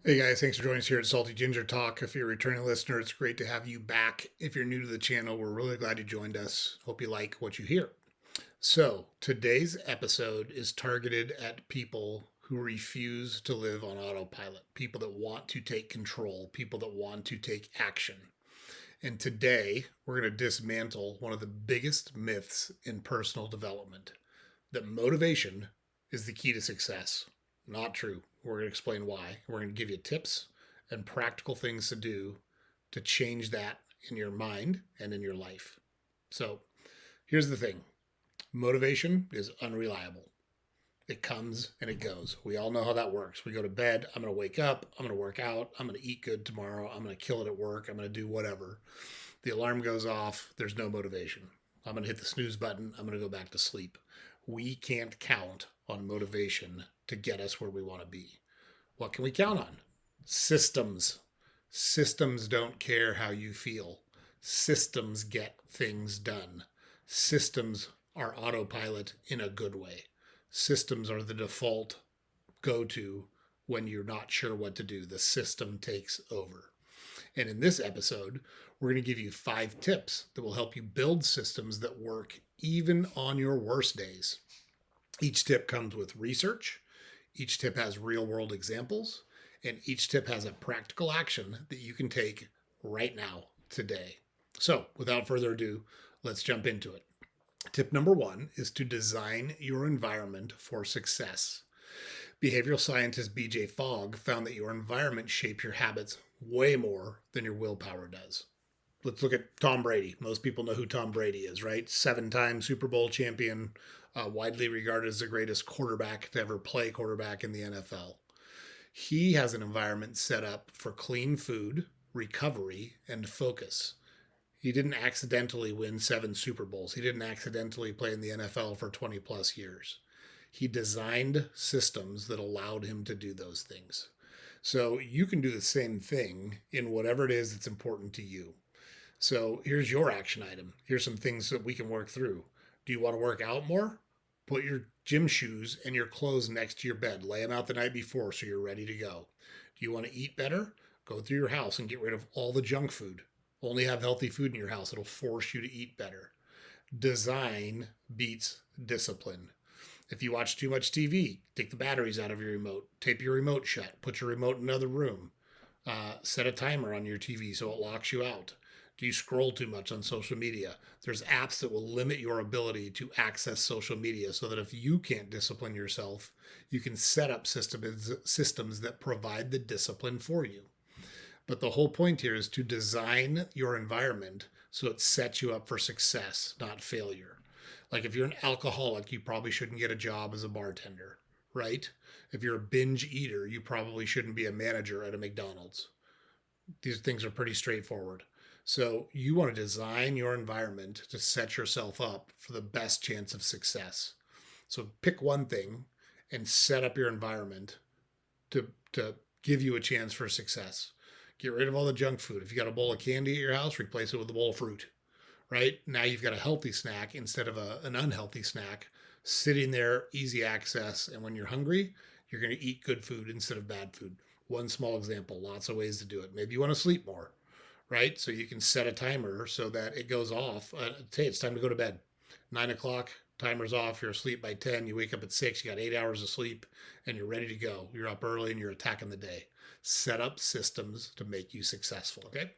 Hey guys, thanks for joining us here at Salty Ginger Talk. If you're a returning listener, it's great to have you back. If you're new to the channel, we're really glad you joined us. Hope you like what you hear. So, today's episode is targeted at people who refuse to live on autopilot, people that want to take control, people that want to take action. And today, we're going to dismantle one of the biggest myths in personal development, that motivation is the key to success. Not true. We're going to explain why. We're going to give you tips and practical things to do to change that in your mind and in your life. So here's the thing: motivation is unreliable. It comes and it goes. We all know how that works. We go to bed. I'm going to wake up. I'm going to work out. I'm going to eat good tomorrow. I'm going to kill it at work. I'm going to do whatever. The alarm goes off. There's no motivation. I'm going to hit the snooze button. I'm going to go back to sleep. We can't count on motivation to get us where we want to be. What can we count on? Systems. Systems don't care how you feel. Systems get things done. Systems are autopilot in a good way. Systems are the default go to when you're not sure what to do. The system takes over. And in this episode, we're going to give you 5 tips that will help you build systems that work even on your worst days. Each tip comes with research, each tip has real world examples, and each tip has a practical action that you can take right now, today. So, without further ado, let's jump into it. Tip number 1 is to design your environment for success. Behavioral scientist BJ Fogg found that your environment shapes your habits way more than your willpower does. Let's look at Tom Brady. Most people know who Tom Brady is, right? 7-time Super Bowl champion, widely regarded as the greatest quarterback to ever play quarterback in the NFL. He has an environment set up for clean food, recovery, and focus. He didn't accidentally win 7 Super Bowls. He didn't accidentally play in the NFL for 20 plus years. He designed systems that allowed him to do those things. So you can do the same thing in whatever it is that's important to you. So here's your action item. Here's some things that we can work through. Do you want to work out more? Put your gym shoes and your clothes next to your bed. Lay them out the night before so you're ready to go. Do you want to eat better? Go through your house and get rid of all the junk food. Only have healthy food in your house. It'll force you to eat better. Design beats discipline. If you watch too much TV, take the batteries out of your remote, tape your remote shut, put your remote in another room, set a timer on your TV so it locks you out. Do you scroll too much on social media? There's apps that will limit your ability to access social media so that if you can't discipline yourself, you can set up systems that provide the discipline for you. But the whole point here is to design your environment so it sets you up for success, not failure. Like if you're an alcoholic, you probably shouldn't get a job as a bartender, right? If you're a binge eater, you probably shouldn't be a manager at a McDonald's. These things are pretty straightforward. So you want to design your environment to set yourself up for the best chance of success. So pick one thing and set up your environment to give you a chance for success. Get rid of all the junk food. If you got a bowl of candy at your house, replace it with a bowl of fruit. Right now, you've got a healthy snack instead of an unhealthy snack sitting there, easy access. And when you're hungry, you're going to eat good food instead of bad food. One small example, lots of ways to do it. Maybe you want to sleep more, right? So you can set a timer so that it goes off. Say it's time to go to bed. 9 o'clock, timer's off. You're asleep by 10. You wake up at 6. You got 8 hours of sleep and you're ready to go. You're up early and you're attacking the day. Set up systems to make you successful. Okay.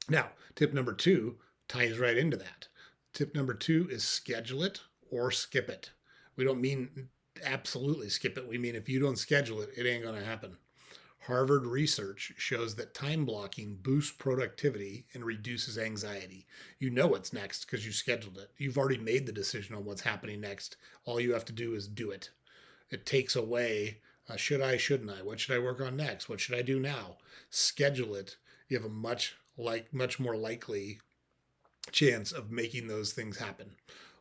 Now, tip number 2 ties right into that. Tip number 2 is schedule it or skip it. We don't mean absolutely skip it. We mean if you don't schedule it, it ain't going to happen. Harvard research shows that time blocking boosts productivity and reduces anxiety. You know what's next because you scheduled it. You've already made the decision on what's happening next. All you have to do is do it. It takes away should I, shouldn't I? What should I work on next? What should I do now? Schedule it. You have a much more likely chance of making those things happen.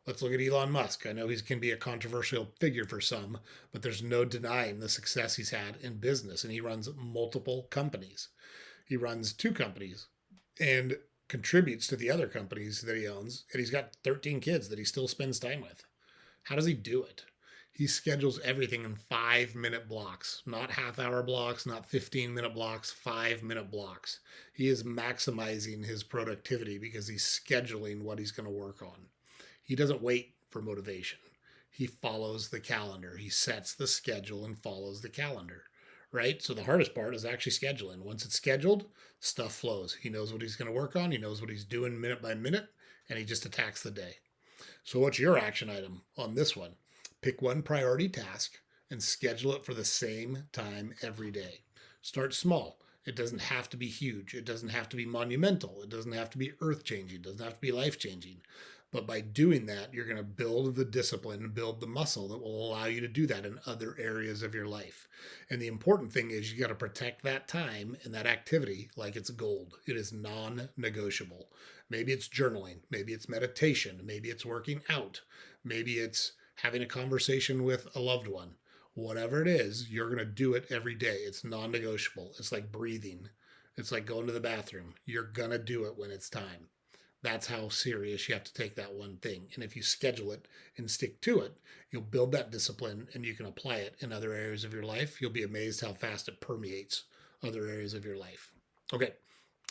Let's look at Elon Musk. I know he can be a controversial figure for some, but there's no denying the success he's had in business, and he runs multiple companies. He runs 2 companies and contributes to the other companies that he owns, and he's got 13 kids that he still spends time with. How does he do it? He schedules everything in 5-minute blocks, not half-hour blocks, not 15-minute blocks, 5-minute blocks. He is maximizing his productivity because he's scheduling what he's going to work on. He doesn't wait for motivation. He follows the calendar. He sets the schedule and follows the calendar, right? So the hardest part is actually scheduling. Once it's scheduled, stuff flows. He knows what he's going to work on. He knows what he's doing minute by minute, and he just attacks the day. So what's your action item on this one? Pick one priority task and schedule it for the same time every day. Start small. It doesn't have to be huge. It doesn't have to be monumental. It doesn't have to be earth-changing. It doesn't have to be life-changing. But by doing that, you're going to build the discipline and build the muscle that will allow you to do that in other areas of your life. And the important thing is you got to protect that time and that activity like it's gold. It is non-negotiable. Maybe it's journaling. Maybe it's meditation. Maybe it's working out. Maybe it's having a conversation with a loved one. Whatever it is, you're going to do it every day. It's non-negotiable. It's like breathing. It's like going to the bathroom. You're going to do it when it's time. That's how serious you have to take that one thing. And if you schedule it and stick to it, you'll build that discipline and you can apply it in other areas of your life. You'll be amazed how fast it permeates other areas of your life. Okay,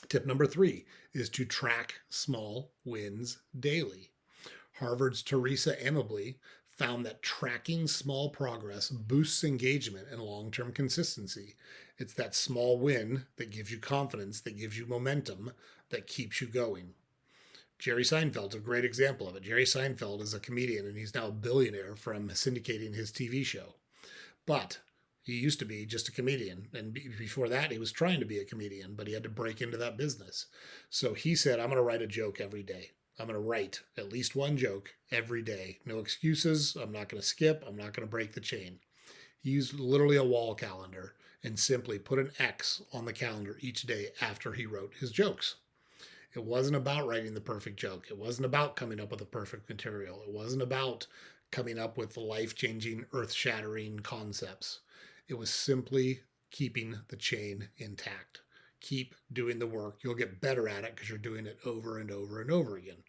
tip number 3 is to track small wins daily. Harvard's Teresa Amably found that tracking small progress boosts engagement and long-term consistency. It's that small win that gives you confidence, that gives you momentum, that keeps you going. Jerry Seinfeld's a great example of it. Jerry Seinfeld is a comedian and he's now a billionaire from syndicating his TV show. But he used to be just a comedian. And before that, he was trying to be a comedian, but he had to break into that business. So he said, I'm going to write a joke every day. I'm going to write at least one joke every day. No excuses. I'm not going to skip. I'm not going to break the chain. He used literally a wall calendar and simply put an X on the calendar each day after he wrote his jokes. It wasn't about writing the perfect joke. It wasn't about coming up with the perfect material. It wasn't about coming up with the life-changing, earth-shattering concepts. It was simply keeping the chain intact. Keep doing the work. You'll get better at it because you're doing it over and over and over again.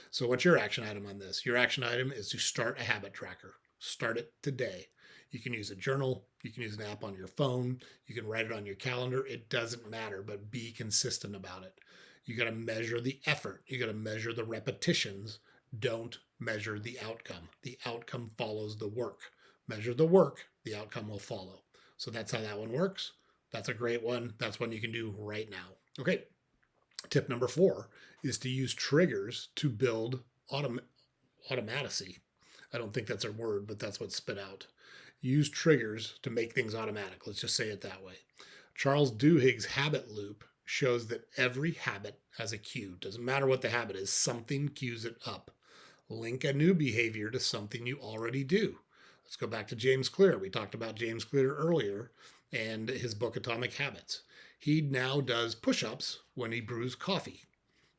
So what's your action item on this? Your action item is to start a habit tracker. Start it today. You can use a journal. You can use an app on your phone. You can write it on your calendar. It doesn't matter, but be consistent about it. You got to measure the effort. You got to measure the repetitions. Don't measure the outcome. The outcome follows the work. Measure the work, the outcome will follow. So that's how that one works. That's a great one. That's one you can do right now. Okay. Tip number 4 is to use triggers to build automaticity. I don't think that's a word, but that's what's spit out. Use triggers to make things automatic. Let's just say it that way. Charles Duhigg's habit loop shows that every habit has a cue. Doesn't matter what the habit is, something cues it up. Link a new behavior to something you already do. Let's go back to James Clear. We talked about James Clear earlier and his book Atomic Habits. He now does push-ups when he brews coffee.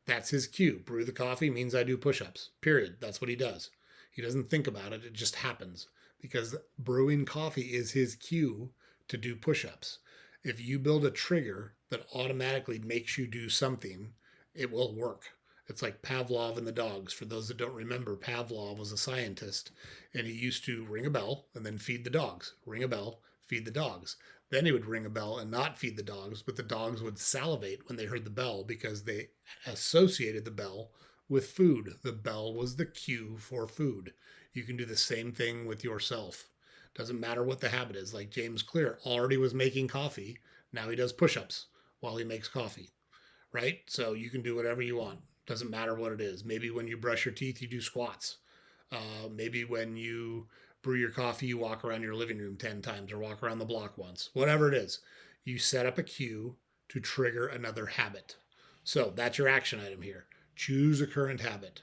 That's his cue. Brew the coffee means I do push-ups. Period. That's what he does. He doesn't think about it. It just happens because brewing coffee is his cue to do push-ups. If you build a trigger that automatically makes you do something, it will work. It's like Pavlov and the dogs. For those that don't remember, Pavlov was a scientist, and he used to ring a bell and then feed the dogs. Ring a bell, feed the dogs. Then he would ring a bell and not feed the dogs, but the dogs would salivate when they heard the bell because they associated the bell with food. The bell was the cue for food. You can do the same thing with yourself. Doesn't matter what the habit is. Like James Clear already was making coffee. Now he does push-ups while he makes coffee, right? So you can do whatever you want. Doesn't matter what it is. Maybe when you brush your teeth, you do squats. Maybe when you brew your coffee, you walk around your living room 10 times or walk around the block once. Whatever it is, you set up a cue to trigger another habit. So that's your action item here. Choose a current habit.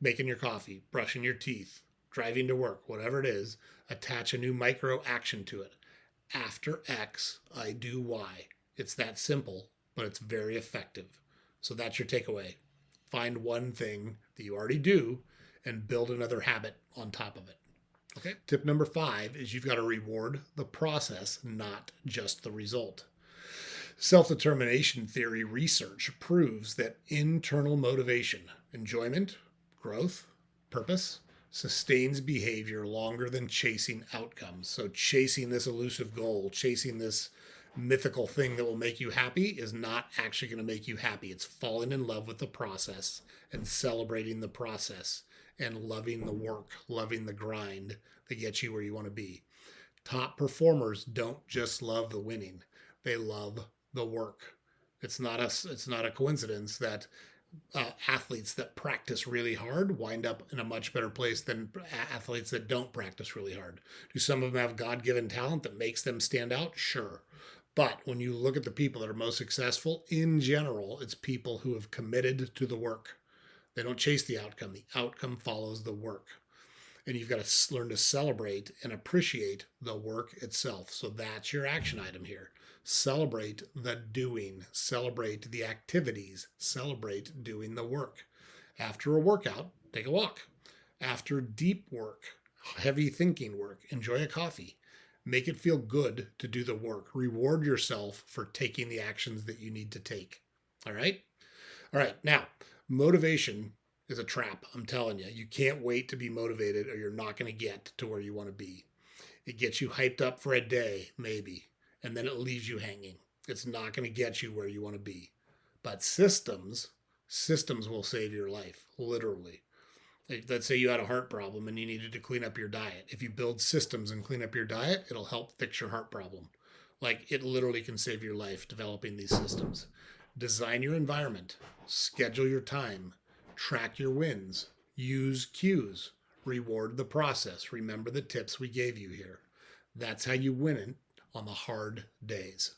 Making your coffee, brushing your teeth, driving to work, whatever it is, attach a new micro action to it. After X, I do Y. It's that simple, but it's very effective. So that's your takeaway. Find one thing that you already do and build another habit on top of it. Okay. Tip number 5 is you've got to reward the process, not just the result. Self-determination theory research proves that internal motivation, enjoyment, growth, purpose, sustains behavior longer than chasing outcomes. So, chasing this elusive goal, chasing this mythical thing that will make you happy is not actually going to make you happy. It's falling in love with the process and celebrating the process and loving the work, loving the grind that gets you where you want to be. Top performers don't just love the winning, they love the work. It's not a coincidence that athletes that practice really hard wind up in a much better place than athletes that don't practice really hard. Do some of them have God given talent that makes them stand out? Sure. But when you look at the people that are most successful in general, it's people who have committed to the work. They don't chase the outcome follows the work. And you've got to learn to celebrate and appreciate the work itself. So that's your action item here. Celebrate the doing, celebrate the activities, celebrate doing the work. After a workout, take a walk. After deep work, heavy thinking work, enjoy a coffee. Make it feel good to do the work. Reward yourself for taking the actions that you need to take. All right? All right. Now, motivation is a trap. I'm telling you. You can't wait to be motivated or you're not going to get to where you want to be. It gets you hyped up for a day, maybe, and then it leaves you hanging. It's not going to get you where you want to be. But systems will save your life, literally. Let's say you had a heart problem and you needed to clean up your diet. If you build systems and clean up your diet, it'll help fix your heart problem. Like it literally can save your life developing these systems. Design your environment, schedule your time, track your wins, use cues, reward the process. Remember the tips we gave you here. That's how you win it on the hard days.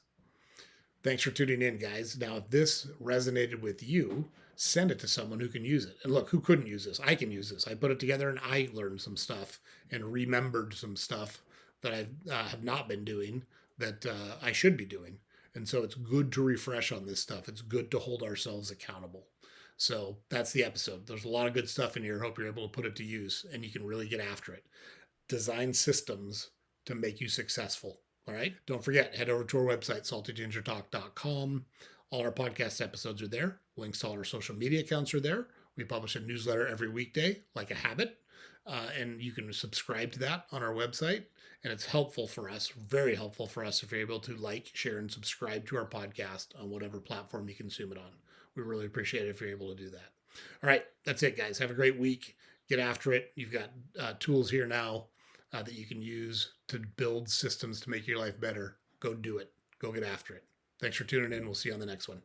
Thanks for tuning in, guys. Now, if this resonated with you, send it to someone who can use it. And look, who couldn't use this? I can use this. I put it together and I learned some stuff and remembered some stuff that I have not been doing that I should be doing. And so it's good to refresh on this stuff. It's good to hold ourselves accountable. So that's the episode. There's a lot of good stuff in here. Hope you're able to put it to use and you can really get after it. Design systems to make you successful. All right. Don't forget, head over to our website, saltygingertalk.com. All our podcast episodes are there. Links to all our social media accounts are there. We publish a newsletter every weekday, like a habit. And you can subscribe to that on our website. And it's helpful for us, very helpful for us if you're able to like, share, and subscribe to our podcast on whatever platform you consume it on. We really appreciate it if you're able to do that. All right. That's it, guys. Have a great week. Get after it. You've got tools here now that you can use to build systems to make your life better. Go do it. Go get after it. Thanks for tuning in. We'll see you on the next one.